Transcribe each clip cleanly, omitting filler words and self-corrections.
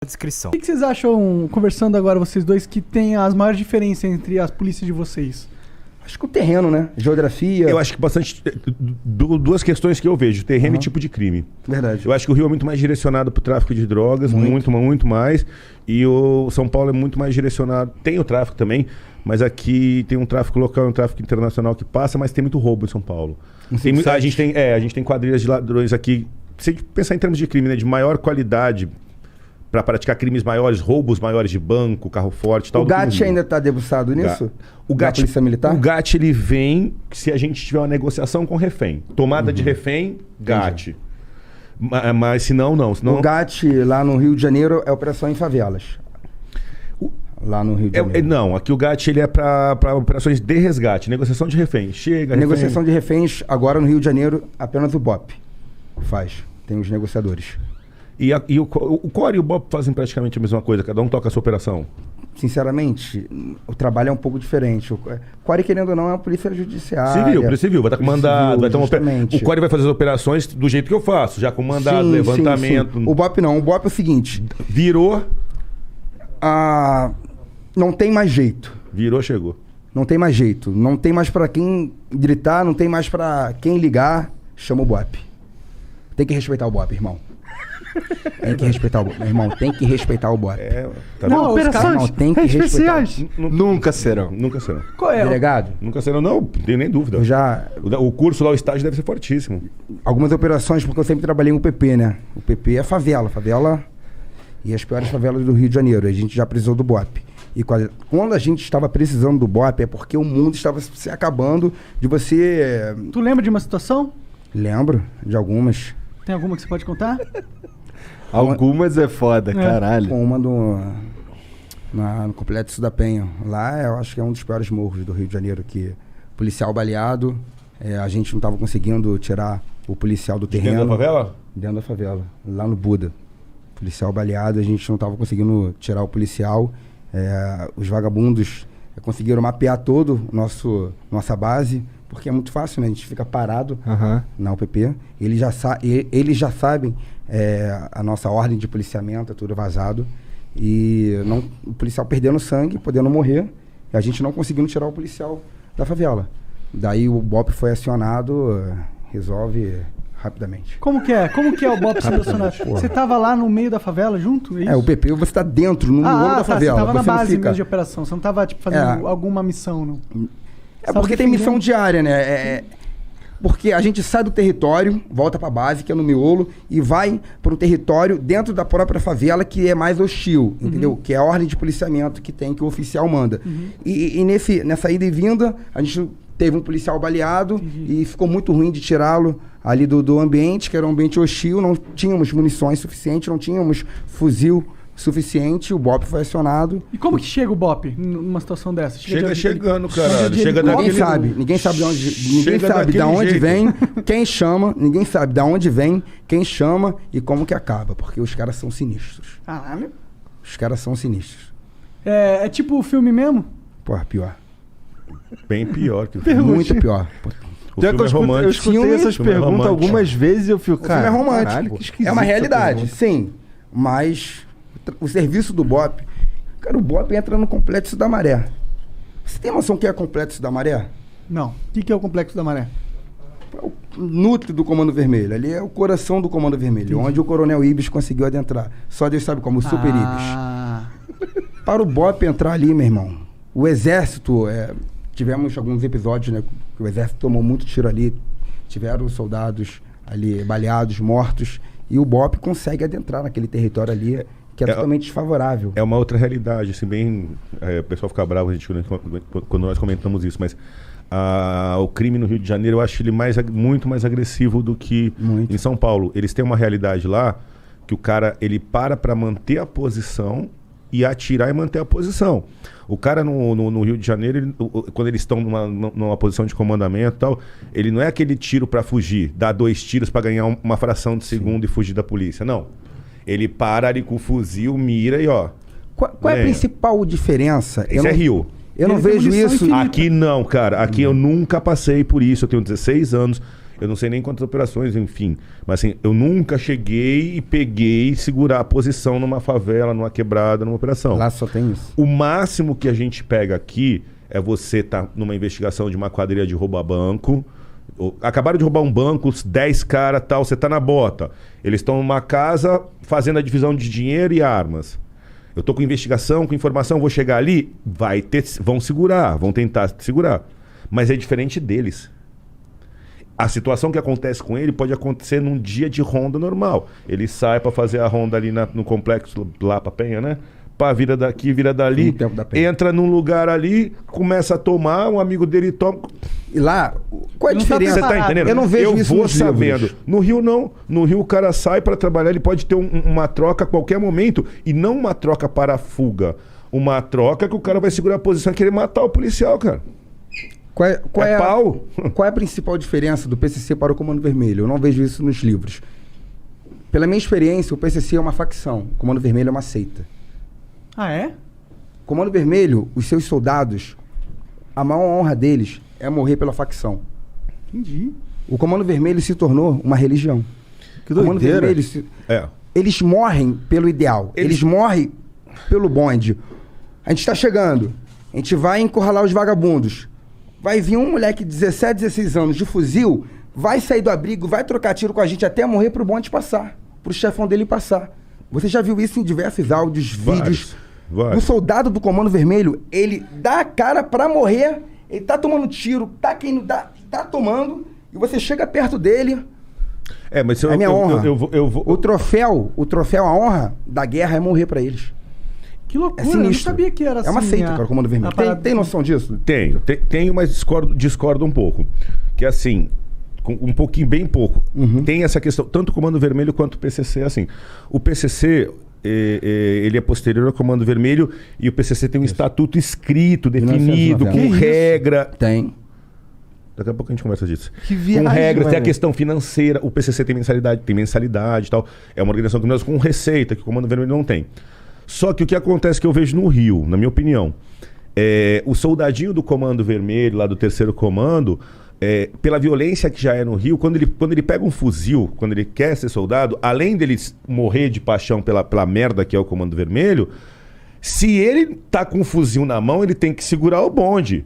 descrição. O que vocês acham, conversando agora, vocês dois, que tem as maiores diferenças entre as polícias de vocês? Acho que o terreno, né? Geografia. Eu acho que bastante. Duas questões que eu vejo: terreno e tipo de crime. Verdade. Eu acho que o Rio é muito mais direcionado para o tráfico de drogas, muito mais. E o São Paulo é muito mais direcionado. Tem o tráfico também, mas aqui tem um tráfico local e um tráfico internacional que passa, mas tem muito roubo em São Paulo. A gente tem quadrilhas de ladrões aqui. Se a gente pensar em termos de crime, né, de maior qualidade para praticar crimes maiores, roubos maiores de banco, carro forte e tal. O GAT ainda está debruçado nisso? O GAT, Polícia Militar? O GAT ele vem se a gente tiver uma negociação com refém. Tomada de refém, GAT. Mas se não, não. Senão... O GAT lá no Rio de Janeiro é operação em favelas. Lá no Rio de Janeiro. Não, aqui o GAT ele é para operações de resgate, negociação de refém. Negociação de reféns, agora no Rio de Janeiro, apenas o BOP faz. Tem os negociadores. E o Core e o BOP fazem praticamente a mesma coisa, cada um toca a sua operação? Sinceramente, o trabalho é um pouco diferente. O Core, querendo ou não, é uma polícia judiciária. Civil, vai estar com mandado, vai ter o Core vai fazer as operações do jeito que eu faço, já com mandado, levantamento. Sim. O BOP não, o BOP é o seguinte... Virou... Não tem mais jeito. Virou, chegou. Não tem mais jeito. Não tem mais pra quem gritar, não tem mais pra quem ligar. Chama o BOP. Tem que respeitar o BOP, irmão. Tem que respeitar o BOP. Meu irmão, tem que respeitar o BOP. Não, operações tem que especiais. Nunca serão. Nunca serão. Qual é? Delegado? Nunca serão, não tenho nem dúvida. O curso lá, o estágio deve ser fortíssimo. Algumas operações, porque eu sempre trabalhei com o PP, né? O PP é favela. Favela e as piores favelas do Rio de Janeiro. A gente já precisou do BOP. E quando a gente estava precisando do BOP é porque o mundo estava se acabando de você... Tu lembra de uma situação? Lembro de algumas. Tem alguma que você pode contar? Algumas é foda, caralho. Com uma no Complexo da Penha. Lá eu acho que é um dos piores morros do Rio de Janeiro, que policial baleado, a gente não estava conseguindo tirar o policial do terreno. Dentro da favela? Dentro da favela, lá no Buda. Policial baleado, a gente não estava conseguindo tirar o policial. Os vagabundos conseguiram mapear todo nossa base, porque é muito fácil, né? A gente fica parado na UPP. Eles já sabem a nossa ordem de policiamento, é tudo vazado. E o policial perdendo sangue, podendo morrer, e a gente não conseguindo tirar o policial da favela. Daí o BOP foi acionado, resolve rapidamente. Como que é? Como que é o BOP sendo acionado? Você tava lá no meio da favela junto? É isso? O PP, você tá dentro, no miolo da favela. Você tava na base mesmo de operação, você não tava fazendo alguma missão, não? Porque tem missão diária, né? Porque a gente sai do território, volta pra base, que é no miolo, e vai pro território dentro da própria favela, que é mais hostil, entendeu? Que é a ordem de policiamento que o oficial manda. E nessa ida e vinda, a gente teve um policial baleado e ficou muito ruim de tirá-lo ali do ambiente, que era um ambiente hostil, não tínhamos munições suficientes, não tínhamos fuzil suficiente, o BOP foi acionado. E como que chega o BOP numa situação dessa? Chegando, caralho. Ninguém sabe de onde vem, quem chama, ninguém sabe de onde vem, quem chama e como que acaba, porque os caras são sinistros. Caralho. Os caras são sinistros. É tipo o filme mesmo? Porra, pior. Bem pior que o filme. Muito pior. O filme é romântico. Eu escutei essas perguntas algumas vezes e eu fico, cara... O filme é romântico. Caralho, que esquisito. É uma realidade, sim. Mas o serviço do BOP... Cara, o BOP entra no Complexo da Maré. Você tem noção o que é Complexo da Maré? Não. O que é o Complexo da Maré? É o núcleo do Comando Vermelho. Ali é o coração do Comando Vermelho, onde o Coronel Ibis conseguiu adentrar. Só Deus sabe como, o Super Ibis. Para o BOP entrar ali, meu irmão, o Exército... Tivemos alguns episódios, né? Que o Exército tomou muito tiro ali. Tiveram soldados ali baleados, mortos. E o BOP consegue adentrar naquele território ali, que é totalmente desfavorável. É uma outra realidade, assim, bem... o pessoal fica bravo quando nós comentamos isso, mas o crime no Rio de Janeiro, eu acho ele muito mais agressivo do que em São Paulo. Eles têm uma realidade lá que o cara, ele para manter a posição e atirar e manter a posição. O cara no Rio de Janeiro, quando eles estão numa posição de comandamento e tal, ele não é aquele tiro para fugir, dá 2 tiros para ganhar uma fração de segundo e fugir da polícia. Não. Ele para ali com o fuzil, mira e ó. Qual é a principal diferença? Isso é Rio. Eu não vejo isso... Aqui não, cara. Aqui eu nunca passei por isso. Eu tenho 16 anos. Eu não sei nem quantas operações, enfim. Mas assim, eu nunca cheguei e peguei segurar a posição numa favela, numa quebrada, numa operação. Lá só tem isso. O máximo que a gente pega aqui é você estar numa investigação de uma quadrilha de roubo a banco. Acabaram de roubar um banco, 10 caras, tal, você tá na bota. Eles estão numa casa fazendo a divisão de dinheiro e armas. Eu tô com investigação, com informação, vou chegar ali, vão segurar, vão tentar segurar. Mas é diferente deles. A situação que acontece com ele pode acontecer num dia de ronda normal. Ele sai para fazer a ronda ali no complexo lá pra Penha, né? Pá, vira daqui, vira dali, entra num lugar ali, começa a tomar, um amigo dele toma. E lá, qual é a diferença? Você tá entendendo? Eu não vejo isso vou nos sabendo. livros. No Rio não. No Rio o cara sai para trabalhar, ele pode ter uma troca a qualquer momento. E não uma troca para fuga. Uma troca que o cara vai segurar a posição e querer matar o policial, cara. Qual é a principal diferença do PCC para o Comando Vermelho? Eu não vejo isso nos livros. Pela minha experiência, o PCC é uma facção. O Comando Vermelho é uma seita. Ah, é? Comando Vermelho, os seus soldados, a maior honra deles é morrer pela facção. Entendi. O Comando Vermelho se tornou uma religião. Que doideira. Comando Vermelho, eles morrem pelo ideal. Eles morrem pelo bonde. A gente está chegando. A gente vai encurralar os vagabundos. Vai vir um moleque de 17, 16 anos de fuzil, vai sair do abrigo, vai trocar tiro com a gente até morrer pro bonde passar. Pro chefão dele passar. Você já viu isso em diversos áudios, vídeos. O soldado do Comando Vermelho, ele dá a cara pra morrer, ele tá tomando tiro, tá tomando, e você chega perto dele. Mas é minha honra. O troféu, a honra da guerra é morrer pra eles. Que loucura, eu não sabia que era assim. É uma seita, cara, o Comando Vermelho. Tem noção disso? Tenho, mas discordo um pouco. Que assim, um pouquinho, bem pouco. Tem essa questão, tanto o Comando Vermelho quanto o PCC, assim. O PCC... ele é posterior ao Comando Vermelho e o PCC tem um estatuto escrito, definido, com regra. Tem. Daqui a pouco a gente conversa disso. Que viagem, com regras, mano. tem a questão financeira, o PCC tem mensalidade e tal. É uma organização criminosa com receita, que o Comando Vermelho não tem. Só que o que acontece que eu vejo no Rio, na minha opinião, o soldadinho do Comando Vermelho, lá do 3º Comando, pela violência que já é no Rio, quando ele pega um fuzil, quando ele quer ser soldado, além dele morrer de paixão pela merda que é o Comando Vermelho, se ele tá com um fuzil na mão, ele tem que segurar o bonde.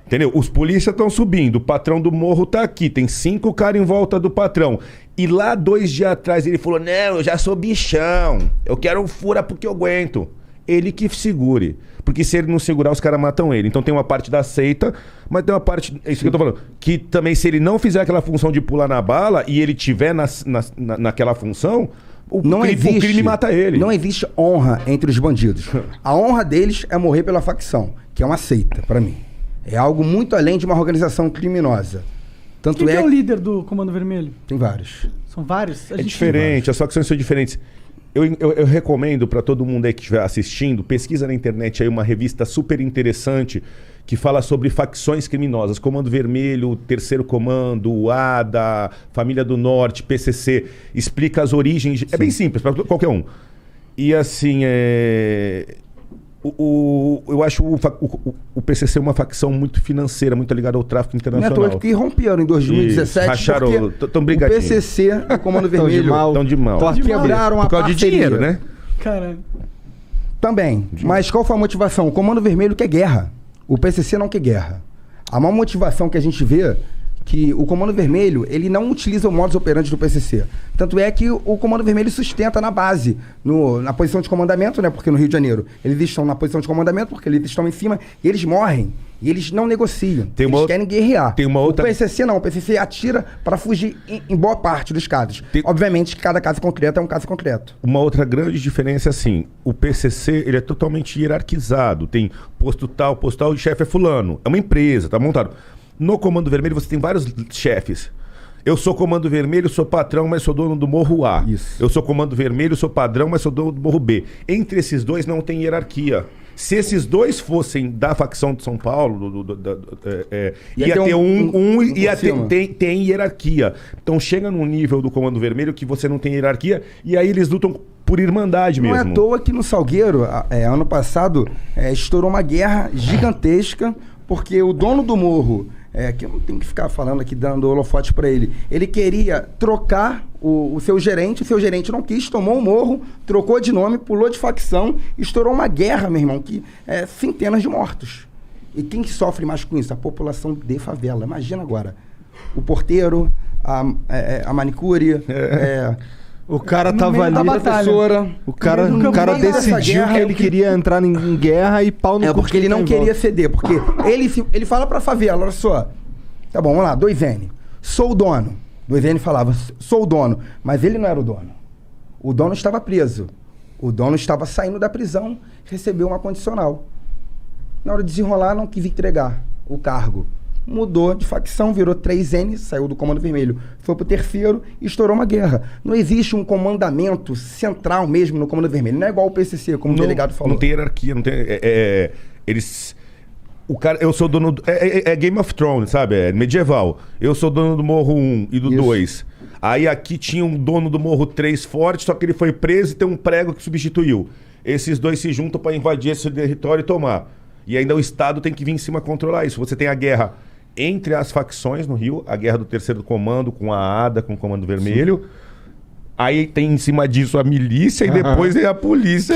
Entendeu? Os polícias estão subindo, o patrão do morro tá aqui, tem 5 caras em volta do patrão. E lá 2 dias atrás ele falou, não, eu já sou bichão, eu quero um fura porque eu aguento. Ele que segure. Porque se ele não segurar, os caras matam ele. Então tem uma parte da seita, mas tem uma parte, é isso que eu tô falando, que também se ele não fizer aquela função de pular na bala e ele tiver naquela função, o crime mata ele. Não existe honra entre os bandidos. A honra deles é morrer pela facção, que é uma seita, pra mim. É algo muito além de uma organização criminosa. Quem é o líder do Comando Vermelho? Tem vários. São vários? É diferente, as facções são diferentes. Eu recomendo para todo mundo aí que estiver assistindo, pesquisa na internet aí uma revista super interessante que fala sobre facções criminosas, Comando Vermelho, 3º Comando, o ADA, Família do Norte, PCC, explica as origens, é bem simples para qualquer um. E assim, eu acho o PCC uma facção muito financeira, muito ligada ao tráfico internacional. Não é que romperam em 2017 racharam, tão brigadinho. O PCC e o Comando Vermelho estão de mal. Quebraram a por causa de dinheiro, né? Caralho. Também. Mas qual foi a motivação? O Comando Vermelho quer guerra. O PCC não quer guerra. A maior motivação que a gente vê que o Comando Vermelho, ele não utiliza o modus operandi do PCC. Tanto é que o Comando Vermelho sustenta na base, na posição de comandamento, né? Porque no Rio de Janeiro eles estão na posição de comandamento, porque eles estão em cima, e eles morrem. E eles não negociam. Eles querem guerrear. O PCC não. O PCC atira para fugir em boa parte dos casos. Obviamente que cada caso concreto é um caso concreto. Uma outra grande diferença é assim, o PCC ele é totalmente hierarquizado. Tem posto tal, o chefe é fulano. É uma empresa, tá montado. No Comando Vermelho você tem vários chefes. Eu sou Comando Vermelho, sou patrão, mas sou dono do Morro A. Isso. Eu sou Comando Vermelho, sou padrão, mas sou dono do Morro B. Entre esses dois não tem hierarquia. Se esses dois fossem da facção de São Paulo, ia ter tem hierarquia. Então chega num nível do Comando Vermelho que você não tem hierarquia e aí eles lutam por irmandade mesmo. Não é à toa que no Salgueiro, ano passado, estourou uma guerra gigantesca porque o dono do morro que eu não tenho que ficar falando aqui, dando holofote para ele. Ele queria trocar o seu gerente não quis, tomou um morro, trocou de nome, pulou de facção, estourou uma guerra, meu irmão, que centenas de mortos. E quem que sofre mais com isso? A população de favela. Imagina agora. O porteiro, a manicure, o cara tava ali, professora. O cara decidiu que ele queria entrar em guerra e pau no cu. Porque ele não queria ceder. Porque ele fala pra favela, olha só. Tá bom, vamos lá, 2N. Sou o dono. 2N falava, sou o dono. Mas ele não era o dono. O dono estava preso. O dono estava saindo da prisão, recebeu uma condicional. Na hora de desenrolar, não quis entregar o cargo. Mudou de facção, virou 3N, saiu do Comando Vermelho, foi pro terceiro e estourou uma guerra. Não existe um comandamento central mesmo no Comando Vermelho. Não é igual o PCC, como o delegado falou. Não tem hierarquia, não tem... eles... O cara, eu sou dono... É Game of Thrones, sabe? É medieval. Eu sou dono do Morro 1 e do 2. Aí aqui tinha um dono do Morro 3 forte, só que ele foi preso e tem um prego que substituiu. Esses dois se juntam para invadir esse território e tomar. E ainda o Estado tem que vir em cima controlar isso. Você tem a guerra entre as facções no Rio, a guerra do terceiro comando com a ADA, com o Comando Vermelho. Sim. Aí tem em cima disso a milícia e depois é a polícia.